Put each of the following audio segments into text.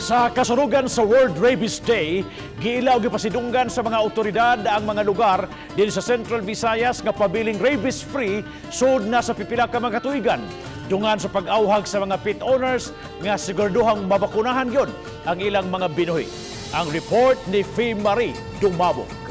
Sa kasurugan sa World Rabies Day, giilaw gipasidunggan sa mga otoridad ang mga lugar din sa Central Visayas nga pabiling rabies-free sud na sa pipila ka mga tuigan. Dungan sa pag-awhag sa mga pet owners nga siguraduhang mabakunahan yon ang ilang mga binuhi. Ang report ni Fee Marie Dumabok.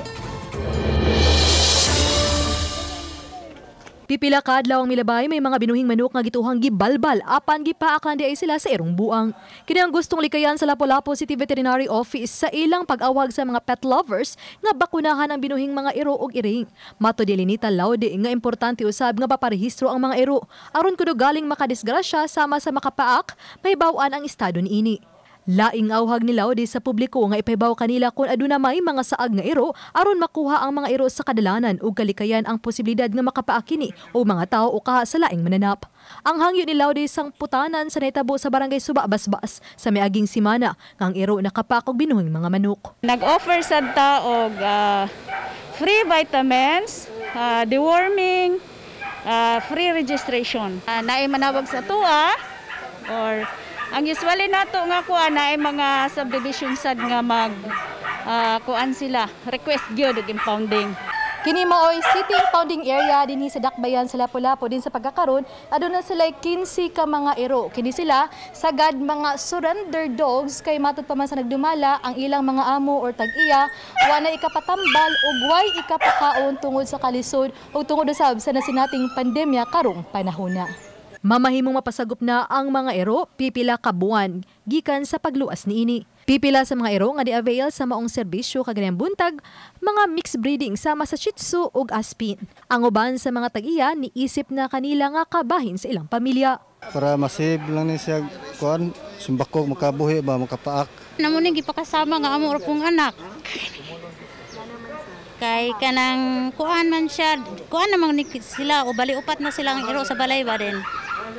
Pipila ka adlaw ang milabay may mga binuhing manok nga gituhang gibalbal apan gipaakan di ay sila sa irong buang. Kini ang gustong likayan sa Lapu-Lapu City Veterinary Office sa ilang pag-awag sa mga pet lovers nga bakunahan ang binuhing mga iro ug iring. Mato di Lenita Laude nga importante usab nga paparehistro ang mga iro aron kuno galing makadisgrasya sama sa makapaak mahibaw-an ang estado niini. Laing awhag ni Laude sa publiko nga ipahibaw kanila kung aduna may mga saag nga iro aron makuha ang mga iro sa kadalanan ug kalikayan ang posibilidad nga makapaak kini o mga tao o kaha sa laing mananap. Ang hangyo ni Laude sang putanan sa nahitabo sa barangay Suba Basbas sa miaging semana nga ang iro nakapaak og binuhing mga manok. Nag-offer sad ta og free vitamins, deworming, free registration. Naay manawag sa tuwa or ang usually nato nga kuan na ay mga subdivision sad nga mag kuan sila request gyud og impounding. Kini maoy city impounding area dinhi sa Dakbayan sa Lapu-Lapu din sa pagkakaron aduna sila 15 ka mga iro. Kini sila sagad mga surrender dogs kay matud pa man sa nagdumala ang ilang mga amo or tag-iya wa na ikapatambal ug way ikapakaon tungod sa kalisod ug tungod usab sa nasinating pandemya karong panahona. Mamahimong mapasagop na ang mga ero pipila ka buwan gikan sa pagluas niini. Pipila sa mga ero nga di-avail sa maong serbisyo kagayang buntag, mga mixed breeding sama sa Shih Tzu ug Aspin. Ang uban sa mga tag-iya niisip na kanila nga kabahin sa ilang pamilya. Para masib lang ni siya kuan, sumbakog makabuhi ba makapaak. Namo ning gipakasama nga amo pong anak. Kay kanang kuan man siya, kuan namang sila o bali upat na sila ang iro sa balay ba din.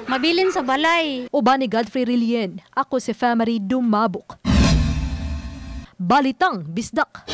Mabilin sa balay. Uban ni Godfrey Rilien, ako si Fee Marie Dumabok. Balitang Bisdak.